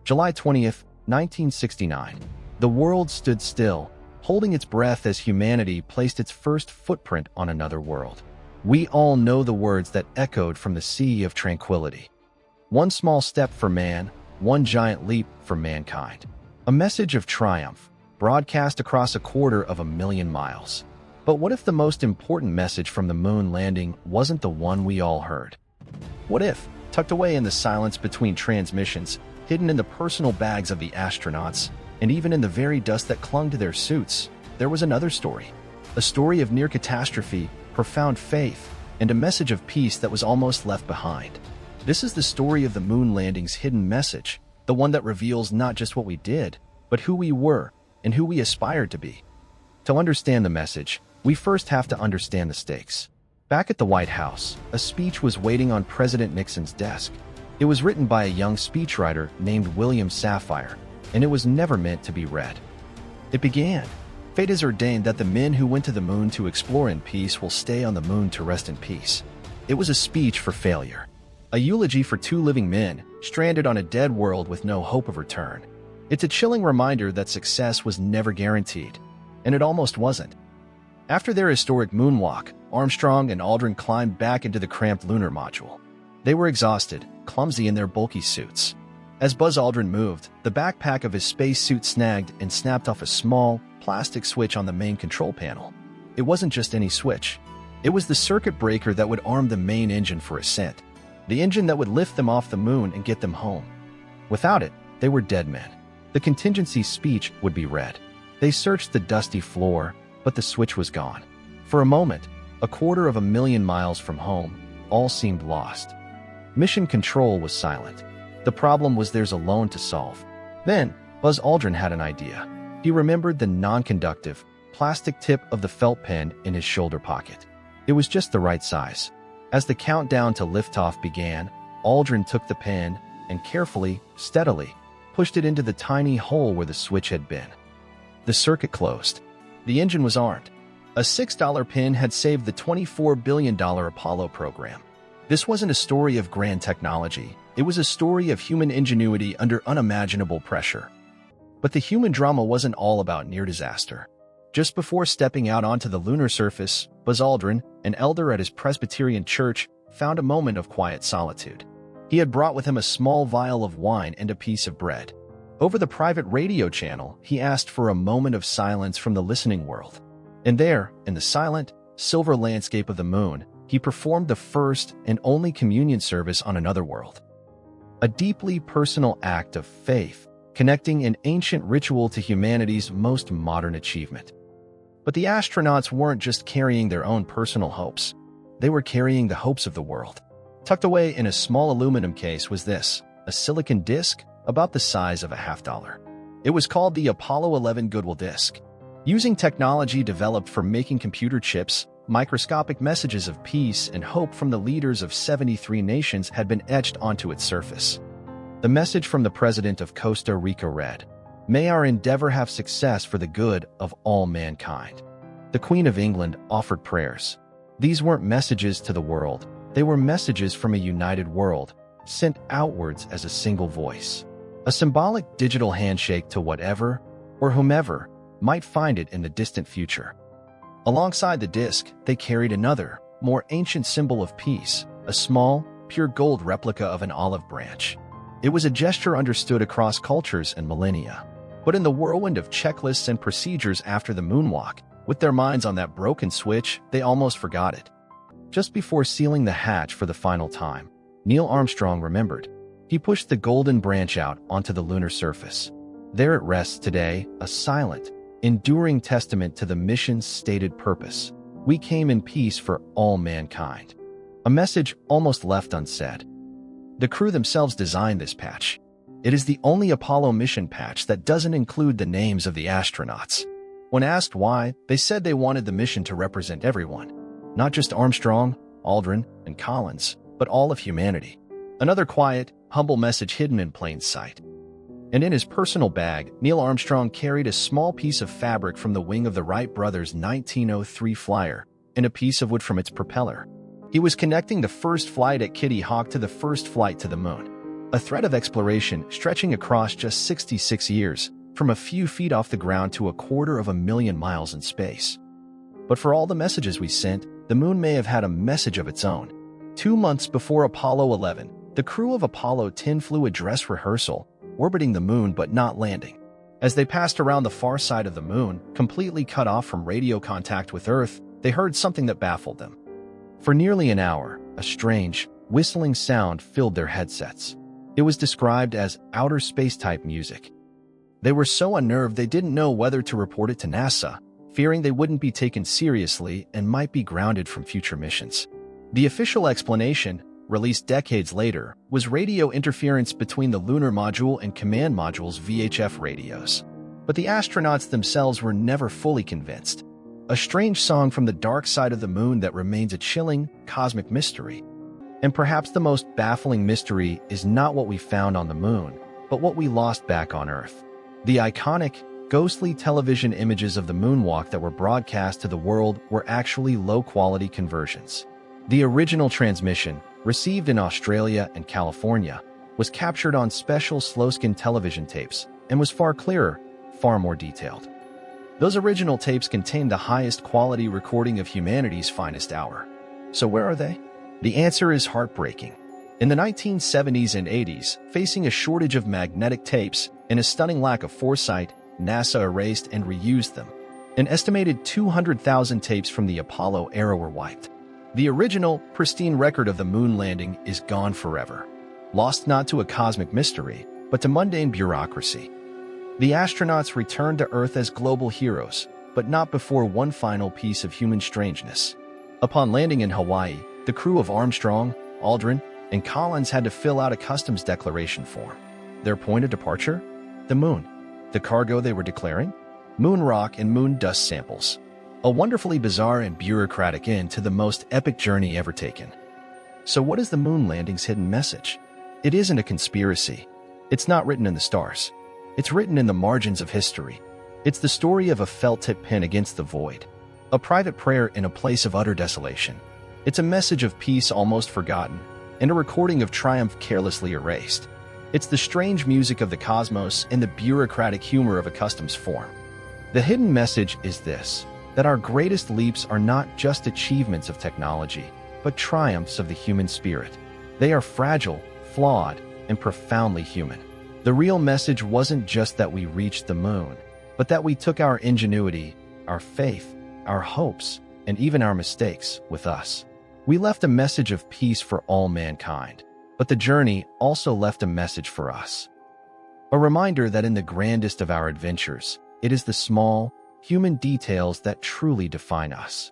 July 20th, 1969. The world stood still, holding its breath as humanity placed its first footprint on another world. We all know the words that echoed from the sea of tranquility. One small step for man, one giant leap for mankind. A message of triumph, broadcast across 250,000 miles. But what if the most important message from the moon landing wasn't the one we all heard? What if, tucked away in the silence between transmissions, hidden in the personal bags of the astronauts, and even in the very dust that clung to their suits, there was another story? A story of near catastrophe, profound faith, and a message of peace that was almost left behind. This is the story of the moon landing's hidden message, the one that reveals not just what we did, but who we were and who we aspired to be. To understand the message, we first have to understand the stakes. Back at the White House, a speech was waiting on President Nixon's desk. It was written by a young speechwriter named William Safire, and it was never meant to be read. It began, "Fate has ordained that the men who went to the moon to explore in peace will stay on the moon to rest in peace." It was a speech for failure. A eulogy for two living men, stranded on a dead world with no hope of return. It's a chilling reminder that success was never guaranteed, and it almost wasn't. After their historic moonwalk, Armstrong and Aldrin climbed back into the cramped lunar module. They were exhausted, clumsy in their bulky suits. As Buzz Aldrin moved, the backpack of his spacesuit snagged and snapped off a small, plastic switch on the main control panel. It wasn't just any switch. It was the circuit breaker that would arm the main engine for ascent. The engine that would lift them off the moon and get them home. Without it, they were dead men. The contingency speech would be read. They searched the dusty floor, but the switch was gone. For a moment, 250,000 miles from home, all seemed lost. Mission Control was silent. The problem was theirs alone to solve. Then, Buzz Aldrin had an idea. He remembered the non-conductive, plastic tip of the felt pen in his shoulder pocket. It was just the right size. As the countdown to liftoff began, Aldrin took the pen and carefully, steadily, pushed it into the tiny hole where the switch had been. The circuit closed. The engine was armed. A $6 pin had saved the $24 billion Apollo program. This wasn't a story of grand technology. It was a story of human ingenuity under unimaginable pressure. But the human drama wasn't all about near disaster. Just before stepping out onto the lunar surface, Buzz Aldrin, an elder at his Presbyterian church, found a moment of quiet solitude. He had brought with him a small vial of wine and a piece of bread. Over the private radio channel, he asked for a moment of silence from the listening world. And there, in the silent, silver landscape of the moon, he performed the first and only communion service on another world. A deeply personal act of faith, connecting an ancient ritual to humanity's most modern achievement. But the astronauts weren't just carrying their own personal hopes. They were carrying the hopes of the world. Tucked away in a small aluminum case was this, a silicon disc about the size of a $50. It was called the Apollo 11 Goodwill Disc. Using technology developed for making computer chips, microscopic messages of peace and hope from the leaders of 73 nations had been etched onto its surface. The message from the president of Costa Rica read, "May our endeavor have success for the good of all mankind." The Queen of England offered prayers. These weren't messages to the world. They were messages from a united world, sent outwards as a single voice. A symbolic digital handshake to whatever, or whomever, might find it in the distant future. Alongside the disc, they carried another, more ancient symbol of peace, a small, pure gold replica of an olive branch. It was a gesture understood across cultures and millennia. But in the whirlwind of checklists and procedures after the moonwalk, with their minds on that broken switch, they almost forgot it. Just before sealing the hatch for the final time, Neil Armstrong remembered. He pushed the golden branch out onto the lunar surface. There it rests today, a silent, enduring testament to the mission's stated purpose. We came in peace for all mankind. A message almost left unsaid. The crew themselves designed this patch. It is the only Apollo mission patch that doesn't include the names of the astronauts. When asked why, they said they wanted the mission to represent everyone. Not just Armstrong, Aldrin, and Collins, but all of humanity. Another quiet, humble message hidden in plain sight. And in his personal bag, Neil Armstrong carried a small piece of fabric from the wing of the Wright brothers' 1903 Flyer and a piece of wood from its propeller. He was connecting the first flight at Kitty Hawk to the first flight to the moon. a thread of exploration stretching across just 66 years, from a few feet off the ground to 250,000 miles in space. But for all the messages we sent, the moon may have had a message of its own. 2 months before Apollo 11, the crew of Apollo 10 flew a dress rehearsal, orbiting the moon but not landing. As they passed around the far side of the moon, completely cut off from radio contact with Earth, they heard something that baffled them. For nearly an hour, a strange, whistling sound filled their headsets. It was described as outer space-type music. They were so unnerved they didn't know whether to report it to NASA, fearing they wouldn't be taken seriously and might be grounded from future missions. The official explanation, released decades later, was radio interference between the lunar module and command module's VHF radios. But the astronauts themselves were never fully convinced. A strange song from the dark side of the moon that remains a chilling, cosmic mystery. And perhaps the most baffling mystery is not what we found on the moon, but what we lost back on Earth. The iconic, ghostly television images of the moonwalk that were broadcast to the world were actually low-quality conversions. The original transmission, received in Australia and California, was captured on special slow-skin television tapes and was far clearer, far more detailed. Those original tapes contained the highest quality recording of humanity's finest hour. So where are they? The answer is heartbreaking. In the 1970s and 80s, facing a shortage of magnetic tapes and a stunning lack of foresight, NASA erased and reused them. An estimated 200,000 tapes from the Apollo era were wiped. The original, pristine record of the moon landing is gone forever, lost not to a cosmic mystery, but to mundane bureaucracy. The astronauts returned to Earth as global heroes, but not before one final piece of human strangeness. Upon landing in Hawaii, the crew of Armstrong, Aldrin, and Collins had to fill out a customs declaration form. Their point of departure? The moon. The cargo they were declaring? Moon rock and moon dust samples. A wonderfully bizarre and bureaucratic end to the most epic journey ever taken. So what is the moon landing's hidden message? It isn't a conspiracy. It's not written in the stars. It's written in the margins of history. It's the story of a felt-tip pen against the void. A private prayer in a place of utter desolation. It's a message of peace almost forgotten, and a recording of triumph carelessly erased. It's the strange music of the cosmos and the bureaucratic humor of a customs form. The hidden message is this, that our greatest leaps are not just achievements of technology, but triumphs of the human spirit. They are fragile, flawed, and profoundly human. The real message wasn't just that we reached the moon, but that we took our ingenuity, our faith, our hopes, and even our mistakes with us. We left a message of peace for all mankind, but the journey also left a message for us. A reminder that in the grandest of our adventures, it is the small, human details that truly define us.